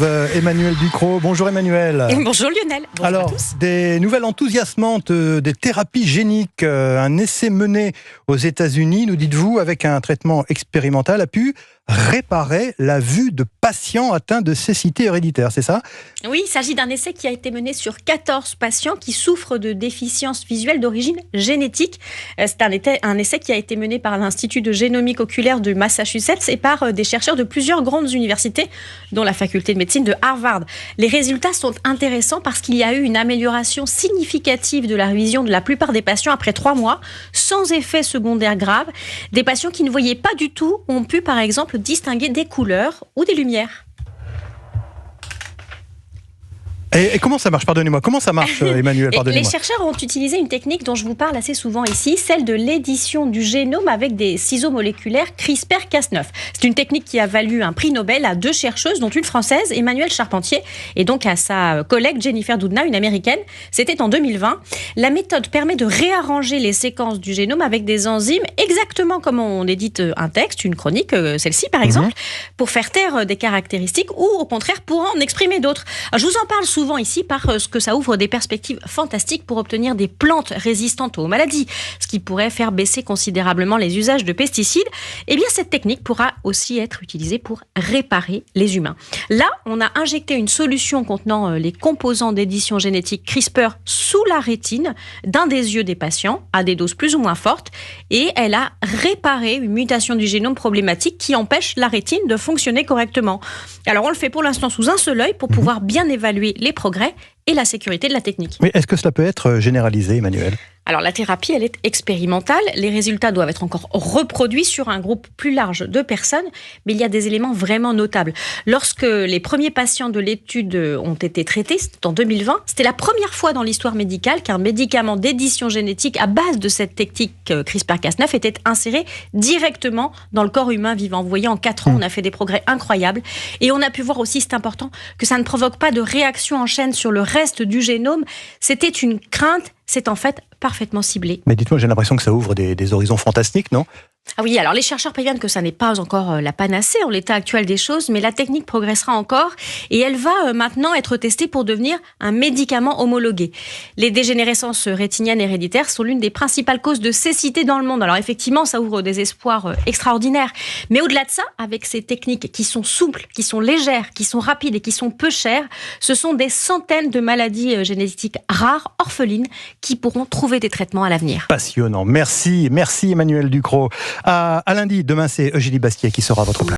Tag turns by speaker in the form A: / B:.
A: Emmanuel Ducrot. Bonjour Emmanuel.
B: Et bonjour Lionel. Bonjour
A: Alors,
B: à tous.
A: des nouvelles enthousiasmantes des thérapies géniques. Un essai mené aux États-Unis, nous dites-vous, avec un traitement expérimental, a pu réparer la vue de patients atteints de cécité héréditaire, c'est ça ?
B: Oui, il s'agit d'un essai qui a été mené sur 14 patients qui souffrent de déficiences visuelles d'origine génétique. C'est un essai qui a été mené par l'Institut de génomique oculaire de Massachusetts et par des chercheurs de plusieurs grandes universités, dont la faculté de médecine de Harvard. Les résultats sont intéressants parce qu'il y a eu une amélioration significative de la vision de la plupart des patients après 3 mois, sans effet secondaire grave. Des patients qui ne voyaient pas du tout ont pu, par exemple, distinguer des couleurs ou des lumières.
A: Et comment ça marche ? Pardonnez-moi. Comment ça marche, Emmanuel ? Pardonnez-moi.
B: Les chercheurs ont utilisé une technique dont je vous parle assez souvent ici, celle de l'édition du génome avec des ciseaux moléculaires CRISPR-Cas9. C'est une technique qui a valu un prix Nobel à 2 chercheuses, dont une française, Emmanuelle Charpentier, et donc à sa collègue Jennifer Doudna, une américaine. C'était en 2020. La méthode permet de réarranger les séquences du génome avec des enzymes, exactement comme on édite un texte, une chronique, celle-ci par exemple, pour faire taire des caractéristiques ou au contraire pour en exprimer d'autres. Alors, je vous en parle souvent ici parce que ça ouvre des perspectives fantastiques pour obtenir des plantes résistantes aux maladies, ce qui pourrait faire baisser considérablement les usages de pesticides. Eh bien, cette technique pourra aussi être utilisée pour réparer les humains. Là, on a injecté une solution contenant les composants d'édition génétique CRISPR sous la rétine d'un des yeux des patients, à des doses plus ou moins fortes, et elle a réparé une mutation du génome problématique qui empêche la rétine de fonctionner correctement. Alors, on le fait pour l'instant sous un seul œil pour pouvoir bien évaluer les progrès et la sécurité de la technique.
A: Mais est-ce que cela peut être généralisé, Emmanuel ?
B: Alors la thérapie, elle est expérimentale. Les résultats doivent être encore reproduits sur un groupe plus large de personnes, mais il y a des éléments vraiment notables. Lorsque les premiers patients de l'étude ont été traités, c'était en 2020, c'était la première fois dans l'histoire médicale qu'un médicament d'édition génétique à base de cette technique CRISPR-Cas9 était inséré directement dans le corps humain vivant. Vous voyez, en 4 ans, on a fait des progrès incroyables. Et on a pu voir aussi, c'est important, que ça ne provoque pas de réaction en chaîne sur le reste du génome. C'était une crainte. C'est en fait parfaitement ciblé.
A: Mais dites-moi, j'ai l'impression que ça ouvre des horizons fantastiques, non ?
B: Ah oui, alors les chercheurs préviennent que ça n'est pas encore la panacée en l'état actuel des choses, mais la technique progressera encore et elle va maintenant être testée pour devenir un médicament homologué. Les dégénérescences rétiniennes héréditaires sont l'une des principales causes de cécité dans le monde. Alors effectivement, ça ouvre des espoirs extraordinaires. Mais au-delà de ça, avec ces techniques qui sont souples, qui sont légères, qui sont rapides et qui sont peu chères, ce sont des centaines de maladies génétiques rares, orphelines, qui pourront trouver des traitements à l'avenir.
A: Passionnant. Merci Emmanuel Ducrot. À lundi, demain c'est Eugénie Bastier qui sera à votre place.